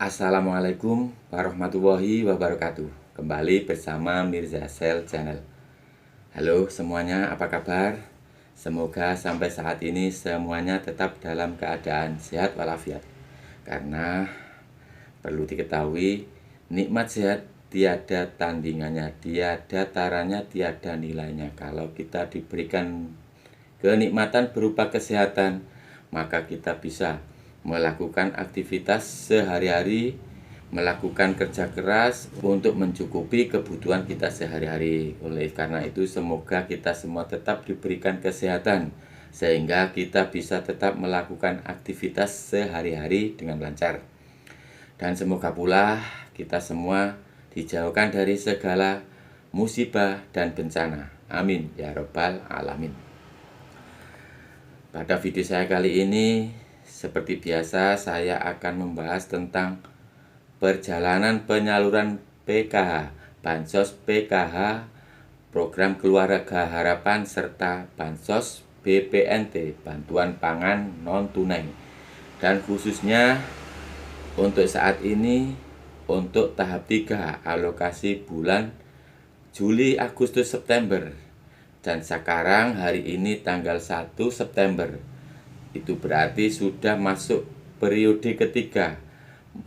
Assalamualaikum warahmatullahi wabarakatuh. Kembali bersama Mirza Sel Channel. Halo semuanya, apa kabar? Semoga sampai saat ini semuanya tetap dalam keadaan sehat walafiat. Karena perlu diketahui, nikmat sehat tiada tandingannya, tiada taranya, tiada nilainya. Kalau kita diberikan kenikmatan berupa kesehatan, maka kita bisa melakukan aktivitas sehari-hari, melakukan kerja keras untuk mencukupi kebutuhan kita sehari-hari. Oleh karena itu, semoga kita semua tetap diberikan kesehatan sehingga kita bisa tetap melakukan aktivitas sehari-hari dengan lancar. Dan semoga pula kita semua dijauhkan dari segala musibah dan bencana. Amin ya robbal alamin. Pada video saya kali ini, seperti biasa, saya akan membahas tentang perjalanan penyaluran PKH, Bansos PKH, Program Keluarga Harapan, serta Bansos BPNT, Bantuan Pangan Non-Tunai. Dan khususnya untuk saat ini, untuk tahap 3, alokasi bulan Juli, Agustus, September. Dan sekarang hari ini tanggal 1 September. Itu berarti sudah masuk periode ketiga,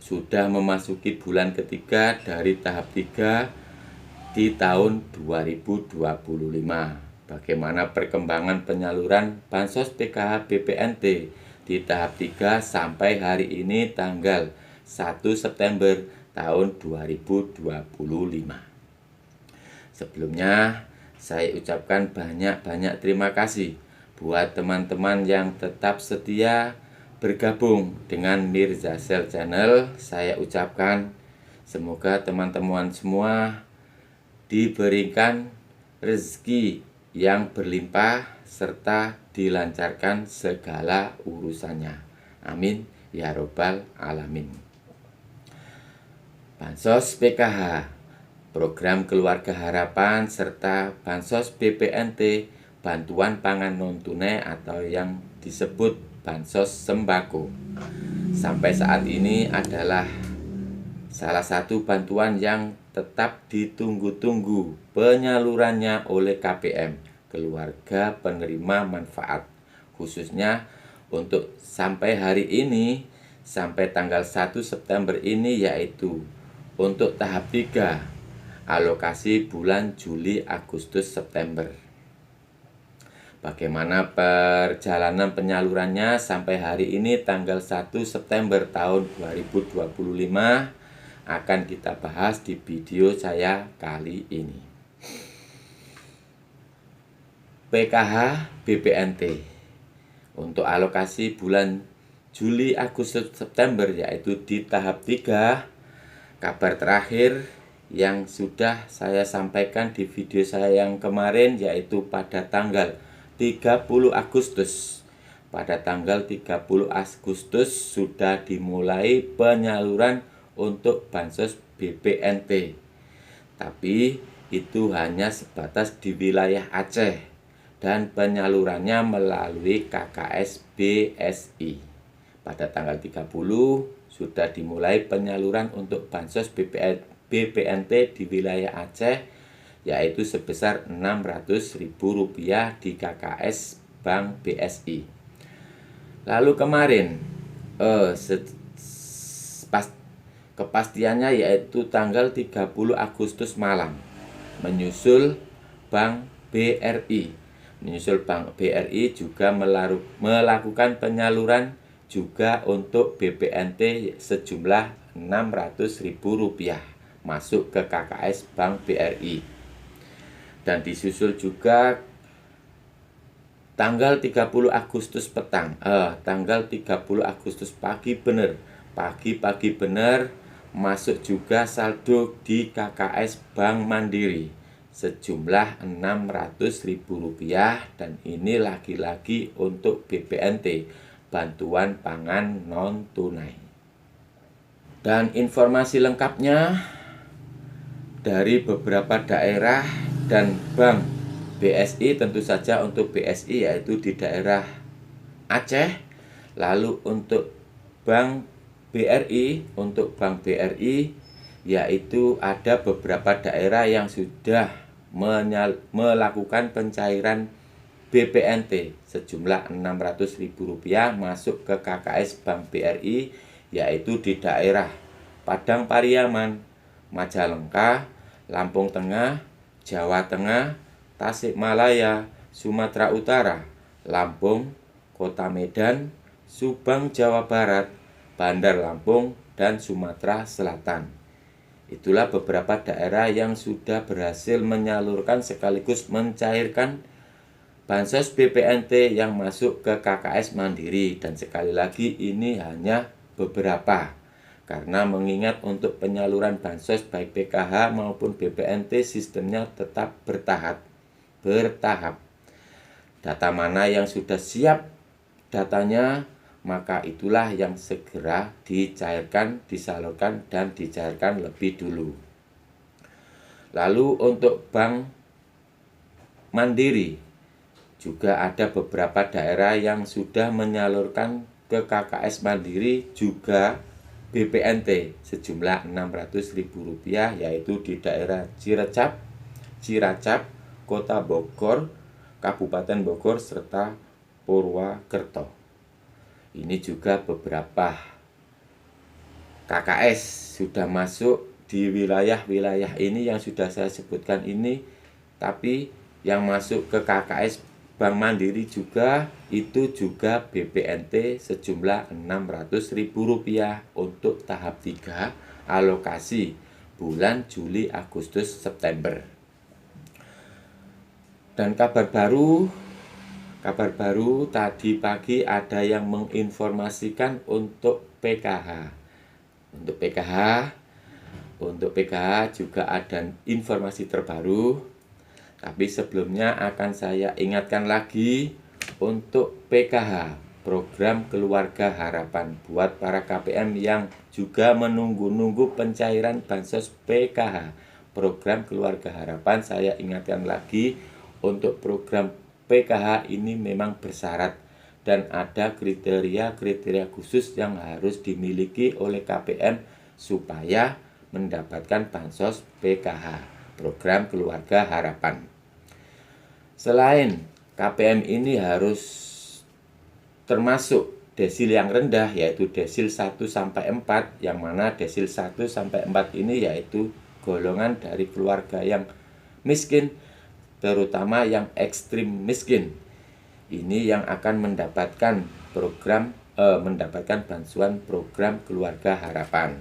sudah memasuki bulan ketiga dari tahap 3 di tahun 2025. Bagaimana perkembangan penyaluran Bansos PKH BPNT di tahap 3 sampai hari ini tanggal 1 September tahun 2025. Sebelumnya saya ucapkan banyak-banyak terima kasih buat teman-teman yang tetap setia bergabung dengan Mirza Sel Channel. Saya ucapkan semoga teman-teman semua diberikan rezeki yang berlimpah serta dilancarkan segala urusannya. Amin ya robbal alamin. Bansos PKH, Program Keluarga Harapan, serta Bansos BPNT, Bantuan Pangan Non-Tunai atau yang disebut Bansos Sembako, sampai saat ini adalah salah satu bantuan yang tetap ditunggu-tunggu penyalurannya oleh KPM, Keluarga Penerima Manfaat. Khususnya untuk sampai hari ini, sampai tanggal 1 September ini, yaitu untuk tahap 3, alokasi bulan Juli, Agustus, September. Bagaimana perjalanan penyalurannya sampai hari ini tanggal 1 September tahun 2025 akan kita bahas di video saya kali ini. PKH BPNT untuk alokasi bulan Juli, Agustus, September, yaitu di tahap 3, kabar terakhir yang sudah saya sampaikan di video saya yang kemarin, yaitu pada tanggal 30 Agustus. Pada tanggal 30 Agustus sudah dimulai penyaluran untuk Bansos BPNT. Tapi itu hanya sebatas di wilayah Aceh dan penyalurannya melalui KKS BSI. Pada tanggal 30 sudah dimulai penyaluran untuk Bansos BPNT di wilayah Aceh, yaitu sebesar Rp600.000 di KKS Bank BSI. Lalu kemarin kepastiannya yaitu tanggal 30 Agustus malam, menyusul Bank BRI. Menyusul Bank BRI juga melakukan penyaluran juga untuk BPNT sejumlah Rp600.000 masuk ke KKS Bank BRI. Dan disusul juga tanggal 30 Agustus petang, tanggal 30 Agustus pagi bener masuk juga saldo di KKS Bank Mandiri sejumlah Rp600.000, dan ini lagi-lagi untuk BPNT, Bantuan Pangan Non-Tunai. Dan informasi lengkapnya dari beberapa daerah dan Bank BSI, tentu saja untuk BSI yaitu di daerah Aceh. Lalu untuk Bank BRI, untuk Bank BRI, yaitu ada beberapa daerah yang sudah melakukan pencairan BPNT sejumlah Rp600.000 masuk ke KKS Bank BRI, yaitu di daerah Padang Pariaman, Majalengka, Lampung Tengah, Jawa Tengah, Tasikmalaya, Sumatera Utara, Lampung, Kota Medan, Subang Jawa Barat, Bandar Lampung, dan Sumatera Selatan. Itulah beberapa daerah yang sudah berhasil menyalurkan sekaligus mencairkan bansos BPNT yang masuk ke KKS Mandiri. Dan sekali lagi ini hanya beberapa, karena mengingat untuk penyaluran bansos baik PKH maupun BPNT sistemnya tetap bertahap. Data mana yang sudah siap datanya, maka itulah yang segera dicairkan, disalurkan, dan dicairkan lebih dulu. Lalu untuk Bank Mandiri, juga ada beberapa daerah yang sudah menyalurkan ke KKS Mandiri juga BPNT sejumlah Rp600.000, yaitu di daerah Ciracap, Kota Bogor, Kabupaten Bogor, serta Purwakerto. Ini juga beberapa KKS sudah masuk di wilayah-wilayah ini yang sudah saya sebutkan ini. Tapi yang masuk ke KKS Bank Mandiri juga itu juga BPNT sejumlah Rp600.000 untuk tahap 3 alokasi bulan Juli, Agustus, September. Dan kabar baru tadi pagi ada yang menginformasikan untuk PKH. Untuk PKH juga ada informasi terbaru. Tapi sebelumnya akan saya ingatkan lagi untuk PKH, Program Keluarga Harapan, buat para KPM yang juga menunggu-nunggu pencairan bansos PKH. Program Keluarga Harapan, saya ingatkan lagi, untuk program PKH ini memang bersyarat dan ada kriteria-kriteria khusus yang harus dimiliki oleh KPM supaya mendapatkan bansos PKH, Program Keluarga Harapan. Selain KPM ini harus termasuk desil yang rendah, yaitu desil 1-4, yang mana desil 1-4 ini yaitu golongan dari keluarga yang miskin, terutama yang ekstrim miskin. Ini yang akan mendapatkan bantuan program Keluarga Harapan.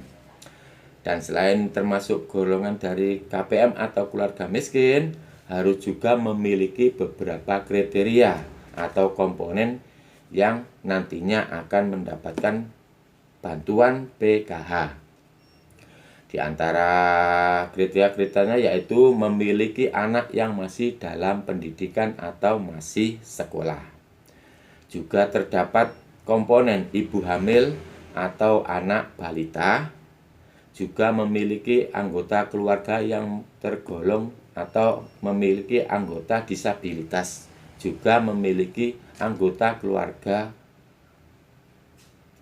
Dan selain termasuk golongan dari KPM atau keluarga miskin, harus juga memiliki beberapa kriteria atau komponen yang nantinya akan mendapatkan bantuan PKH. Di antara kriteria-kriterianya yaitu memiliki anak yang masih dalam pendidikan atau masih sekolah. Juga terdapat komponen ibu hamil atau anak balita, juga memiliki anggota keluarga yang tergolong atau memiliki anggota disabilitas, juga memiliki anggota keluarga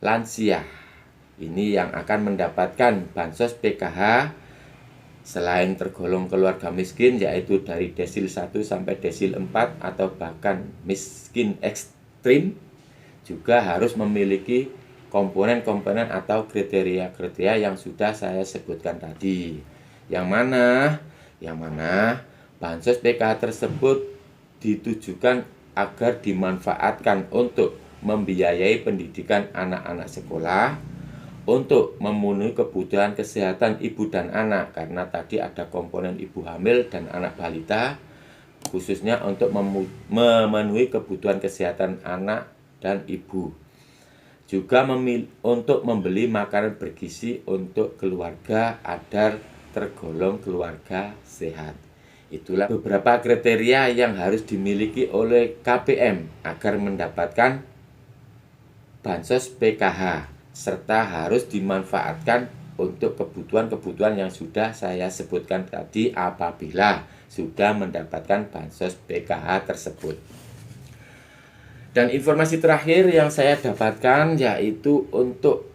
lansia. Ini yang akan mendapatkan bansos PKH selain tergolong keluarga miskin, yaitu dari desil 1 sampai desil 4 atau bahkan miskin ekstrim, juga harus memiliki komponen-komponen atau kriteria-kriteria yang sudah saya sebutkan tadi. Yang mana bansos PKH tersebut ditujukan agar dimanfaatkan untuk membiayai pendidikan anak-anak sekolah, untuk memenuhi kebutuhan kesehatan ibu dan anak, karena tadi ada komponen ibu hamil dan anak balita, khususnya untuk memenuhi kebutuhan kesehatan anak dan ibu. Juga untuk membeli makanan bergizi untuk keluarga agar tergolong keluarga sehat. Itulah beberapa kriteria yang harus dimiliki oleh KPM agar mendapatkan bansos PKH, serta harus dimanfaatkan untuk kebutuhan-kebutuhan yang sudah saya sebutkan tadi apabila sudah mendapatkan bansos PKH tersebut. Dan informasi terakhir yang saya dapatkan yaitu untuk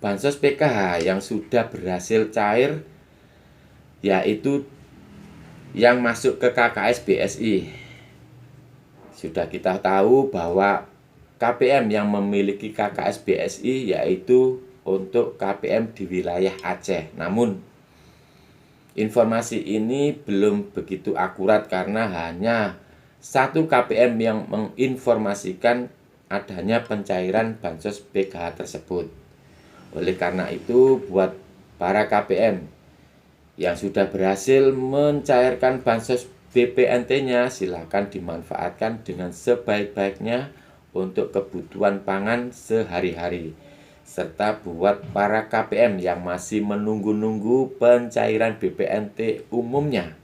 bansos PKH yang sudah berhasil cair, yaitu yang masuk ke KKS BSI. Sudah kita tahu bahwa KPM yang memiliki KKS BSI yaitu untuk KPM di wilayah Aceh. Namun informasi ini belum begitu akurat karena hanya satu KPM yang menginformasikan adanya pencairan bansos PKH tersebut. Oleh karena itu, buat para KPM yang sudah berhasil mencairkan bansos BPNT-nya, silakan dimanfaatkan dengan sebaik-baiknya untuk kebutuhan pangan sehari-hari. Serta buat para KPM yang masih menunggu-nunggu pencairan BPNT umumnya,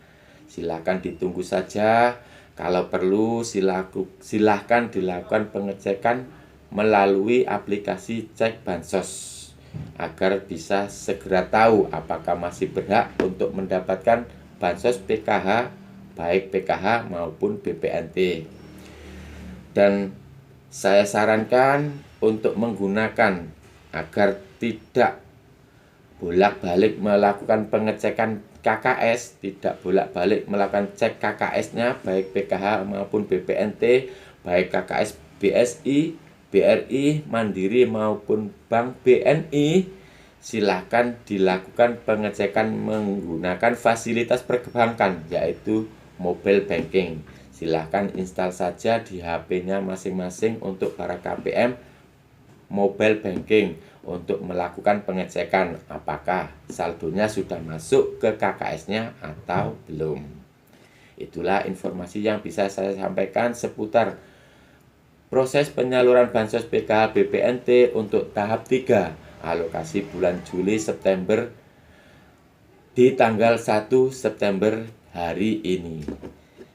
silakan ditunggu saja. Kalau perlu silahkan dilakukan pengecekan melalui aplikasi Cek Bansos agar bisa segera tahu apakah masih berhak untuk mendapatkan bansos PKH, baik PKH maupun BPNT. Dan saya sarankan untuk menggunakan agar tidak bolak-balik melakukan pengecekan KKS, tidak bolak-balik melakukan cek KKS-nya baik PKH maupun BPNT, baik KKS BSI, BRI, Mandiri maupun Bank BNI, silakan dilakukan pengecekan menggunakan fasilitas perbankan yaitu mobile banking. Silahkan install saja di HP-nya masing-masing untuk para KPM mobile banking untuk melakukan pengecekan apakah saldonya sudah masuk ke KKS-nya atau belum. Itulah informasi yang bisa saya sampaikan seputar proses penyaluran bansos PKH BPNT untuk tahap 3 alokasi bulan Juli September di tanggal 1 September hari ini.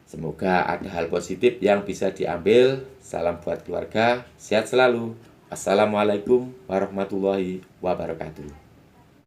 Semoga ada hal positif yang bisa diambil. Salam buat keluarga, sehat selalu. Assalamualaikum warahmatullahi wabarakatuh.